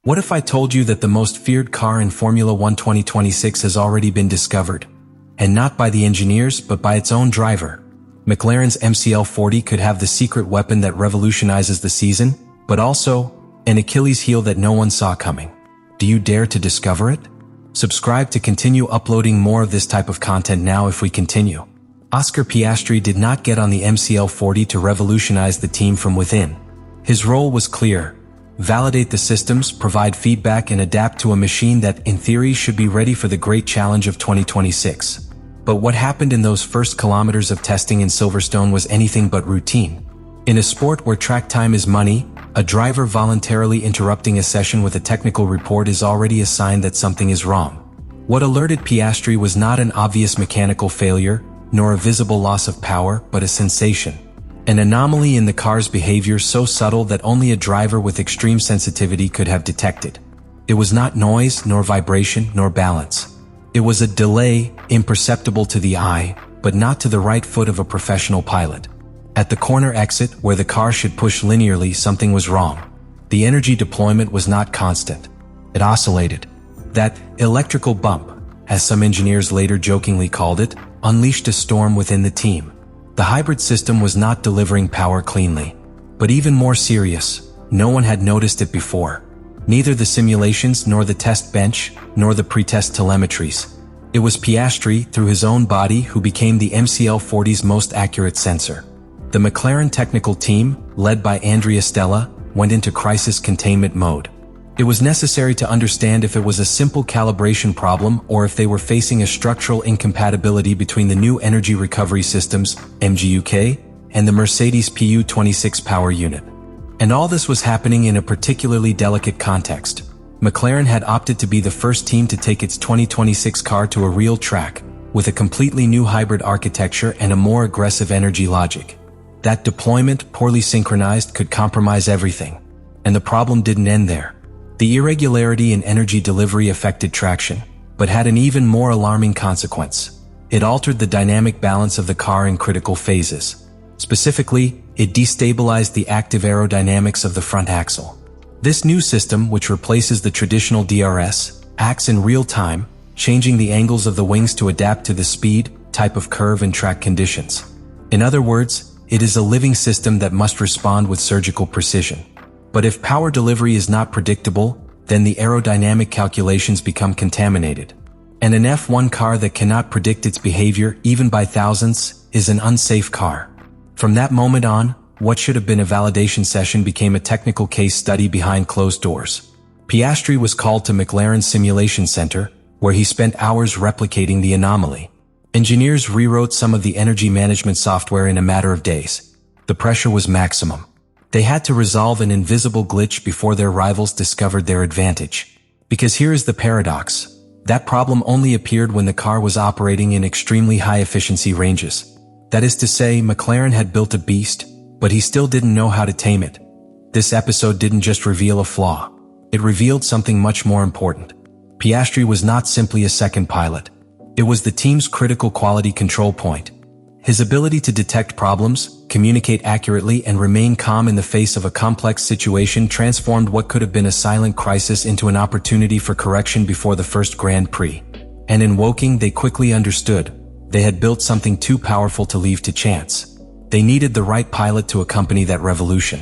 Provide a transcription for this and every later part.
What if I told you that the most feared car in Formula 1 2026 has already been discovered? And not by the engineers, but by its own driver. McLaren's MCL40 could have the secret weapon that revolutionizes the season, but also an Achilles heel that no one saw coming. Do you dare to discover it? Subscribe to continue uploading more of this type of content now. If we continue. Oscar Piastri did not get on the MCL40 to revolutionize the team from within. His role was clear: validate the systems, provide feedback, and adapt to a machine that, in theory, should be ready for the great challenge of 2026. But what happened in those first kilometers of testing in Silverstone was anything but routine. In a sport where track time is money, a driver voluntarily interrupting a session with a technical report is already a sign that something is wrong. What alerted Piastri was not an obvious mechanical failure, nor a visible loss of power, but a sensation. An anomaly in the car's behavior so subtle that only a driver with extreme sensitivity could have detected. It was not noise, nor vibration, nor balance. It was a delay, imperceptible to the eye, but not to the right foot of a professional pilot. At the corner exit, where the car should push linearly, something was wrong. The energy deployment was not constant. It oscillated. That electrical bump, as some engineers later jokingly called it, unleashed a storm within the team. The hybrid system was not delivering power cleanly. But even more serious, no one had noticed it before. Neither the simulations, nor the test bench, nor the pre-test telemetries. It was Piastri, through his own body, who became the MCL40's most accurate sensor. The McLaren technical team, led by Andrea Stella, went into crisis containment mode. It was necessary to understand if it was a simple calibration problem or if they were facing a structural incompatibility between the new energy recovery systems, MGUK, and the Mercedes PU26 power unit. And all this was happening in a particularly delicate context. McLaren had opted to be the first team to take its 2026 car to a real track, with a completely new hybrid architecture and a more aggressive energy logic. That deployment, poorly synchronized, could compromise everything. And the problem didn't end there. The irregularity in energy delivery affected traction, but had an even more alarming consequence. It altered the dynamic balance of the car in critical phases. Specifically, it destabilized the active aerodynamics of the front axle. This new system, which replaces the traditional DRS, acts in real time, changing the angles of the wings to adapt to the speed, type of curve, and track conditions. In other words, it is a living system that must respond with surgical precision. But if power delivery is not predictable, then the aerodynamic calculations become contaminated. And an F1 car that cannot predict its behavior, even by thousandths, is an unsafe car. From that moment on, what should have been a validation session became a technical case study behind closed doors. Piastri was called to McLaren's simulation center, where he spent hours replicating the anomaly. Engineers rewrote some of the energy management software in a matter of days. The pressure was maximum. They had to resolve an invisible glitch before their rivals discovered their advantage. Because here is the paradox. That problem only appeared when the car was operating in extremely high efficiency ranges. That is to say, McLaren had built a beast, but he still didn't know how to tame it. This episode didn't just reveal a flaw. It revealed something much more important. Piastri was not simply a second pilot. It was the team's critical quality control point. His ability to detect problems, communicate accurately, and remain calm in the face of a complex situation transformed what could have been a silent crisis into an opportunity for correction before the first Grand Prix. And in Woking, they quickly understood. They had built something too powerful to leave to chance. They needed the right pilot to accompany that revolution.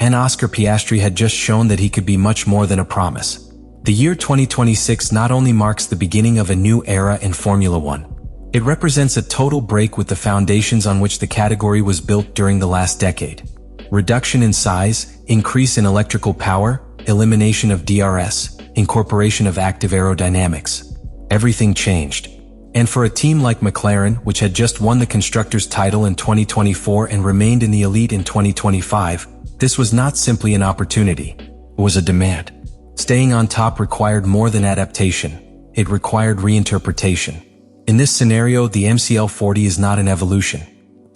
And Oscar Piastri had just shown that he could be much more than a promise. The year 2026 not only marks the beginning of a new era in Formula 1. It represents a total break with the foundations on which the category was built during the last decade. Reduction in size, increase in electrical power, elimination of DRS, incorporation of active aerodynamics. Everything changed. And for a team like McLaren, which had just won the Constructors' title in 2024 and remained in the elite in 2025, this was not simply an opportunity. It was a demand. Staying on top required more than adaptation. It required reinterpretation. In this scenario, the MCL40 is not an evolution.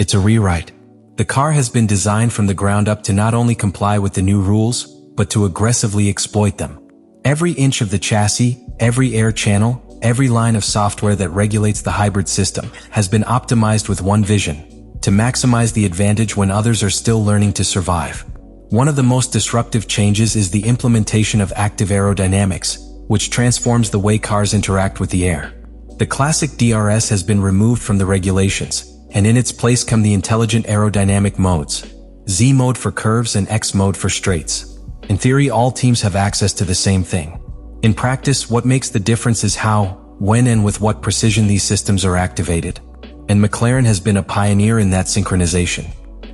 It's a rewrite. The car has been designed from the ground up to not only comply with the new rules, but to aggressively exploit them. Every inch of the chassis, every air channel, every line of software that regulates the hybrid system has been optimized with one vision: to maximize the advantage when others are still learning to survive. One of the most disruptive changes is the implementation of active aerodynamics, which transforms the way cars interact with the air. The classic DRS has been removed from the regulations, and in its place come the intelligent aerodynamic modes, Z mode for curves and X mode for straights. In theory, all teams have access to the same thing. In practice, what makes the difference is how, when and with what precision these systems are activated. And McLaren has been a pioneer in that synchronization.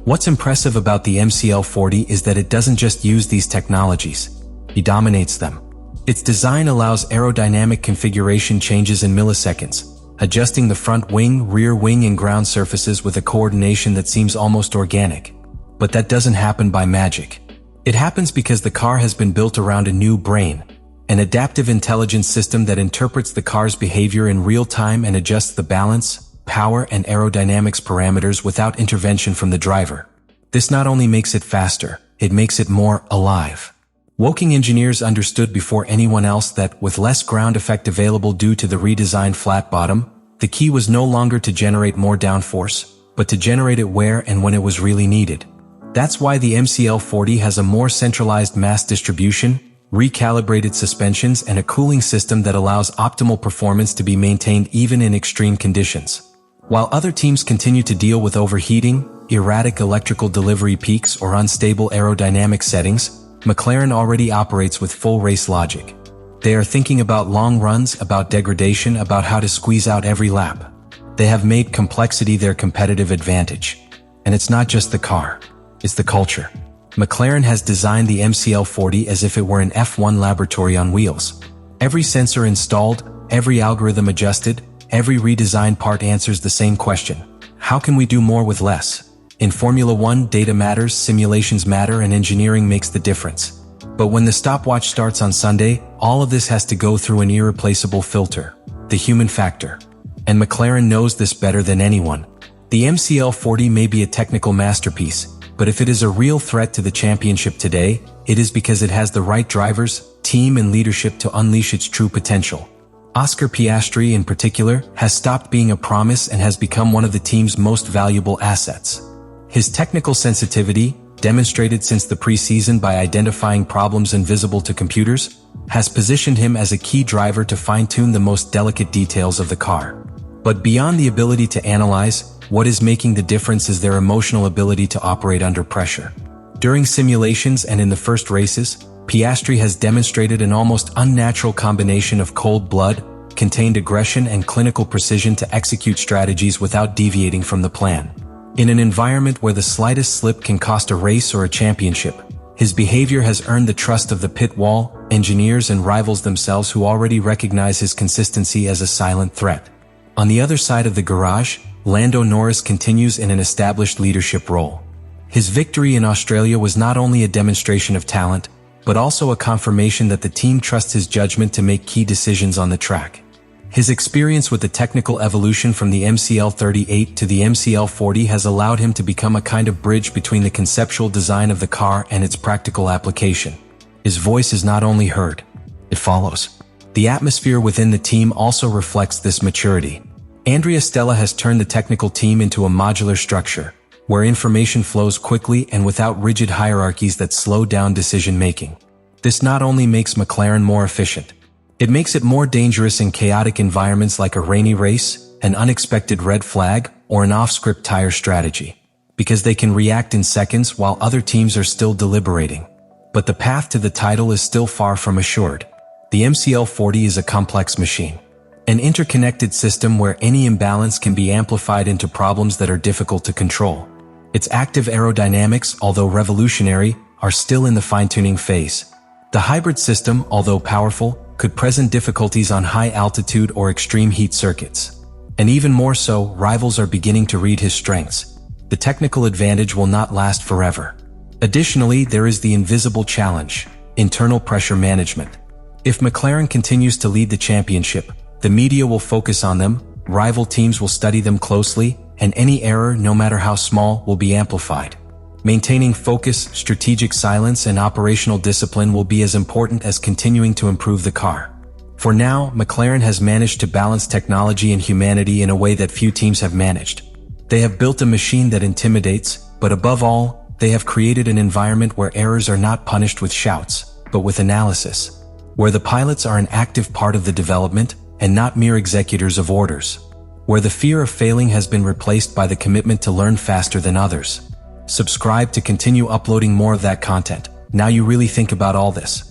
What's impressive about the MCL40 is that it doesn't just use these technologies, it dominates them. Its design allows aerodynamic configuration changes in milliseconds, adjusting the front wing, rear wing, and ground surfaces with a coordination that seems almost organic. But that doesn't happen by magic. It happens because the car has been built around a new brain, an adaptive intelligence system that interprets the car's behavior in real time and adjusts the balance, power, and aerodynamics parameters without intervention from the driver. This not only makes it faster, it makes it more alive. Woking engineers understood before anyone else that, with less ground effect available due to the redesigned flat bottom, the key was no longer to generate more downforce, but to generate it where and when it was really needed. That's why the MCL40 has a more centralized mass distribution, recalibrated suspensions, and a cooling system that allows optimal performance to be maintained even in extreme conditions. While other teams continue to deal with overheating, erratic electrical delivery peaks, or unstable aerodynamic settings, McLaren already operates with full race logic. They are thinking about long runs, about degradation, about how to squeeze out every lap. They have made complexity their competitive advantage. And it's not just the car, it's the culture. McLaren has designed the MCL40 as if it were an F1 laboratory on wheels. Every sensor installed, every algorithm adjusted, every redesigned part answers the same question: how can we do more with less? In Formula One, data matters, simulations matter, and engineering makes the difference. But when the stopwatch starts on Sunday, all of this has to go through an irreplaceable filter: the human factor. And McLaren knows this better than anyone. The MCL40 may be a technical masterpiece, but if it is a real threat to the championship today, it is because it has the right drivers, team, and leadership to unleash its true potential. Oscar Piastri, in particular, has stopped being a promise and has become one of the team's most valuable assets. His technical sensitivity, demonstrated since the pre-season by identifying problems invisible to computers, has positioned him as a key driver to fine-tune the most delicate details of the car. But beyond the ability to analyze, what is making the difference is their emotional ability to operate under pressure. During simulations and in the first races, Piastri has demonstrated an almost unnatural combination of cold blood, contained aggression, and clinical precision to execute strategies without deviating from the plan. In an environment where the slightest slip can cost a race or a championship, his behavior has earned the trust of the pit wall, engineers, and rivals themselves, who already recognize his consistency as a silent threat. On the other side of the garage, Lando Norris continues in an established leadership role. His victory in Australia was not only a demonstration of talent, but also a confirmation that the team trusts his judgment to make key decisions on the track. His experience with the technical evolution from the MCL38 to the MCL40 has allowed him to become a kind of bridge between the conceptual design of the car and its practical application. His voice is not only heard, it follows. The atmosphere within the team also reflects this maturity. Andrea Stella has turned the technical team into a modular structure, where information flows quickly and without rigid hierarchies that slow down decision-making. This not only makes McLaren more efficient, it makes it more dangerous in chaotic environments like a rainy race, an unexpected red flag, or an off-script tire strategy, because they can react in seconds while other teams are still deliberating. But the path to the title is still far from assured. The MCL40 is a complex machine, an interconnected system where any imbalance can be amplified into problems that are difficult to control. Its active aerodynamics, although revolutionary, are still in the fine-tuning phase. The hybrid system, although powerful, could present difficulties on high altitude or extreme heat circuits. And even more so, rivals are beginning to read his strengths. The technical advantage will not last forever. Additionally, there is the invisible challenge: internal pressure management. If McLaren continues to lead the championship, the media will focus on them, rival teams will study them closely, and any error, no matter how small, will be amplified. Maintaining focus, strategic silence, and operational discipline will be as important as continuing to improve the car. For now, McLaren has managed to balance technology and humanity in a way that few teams have managed. They have built a machine that intimidates, but above all, They have created an environment where errors are not punished with shouts, but with analysis, where the pilots are an active part of the development and not mere executors of orders, where the fear of failing has been replaced by the commitment to learn faster than others. Subscribe to continue uploading more of that content. Now you really think about all this.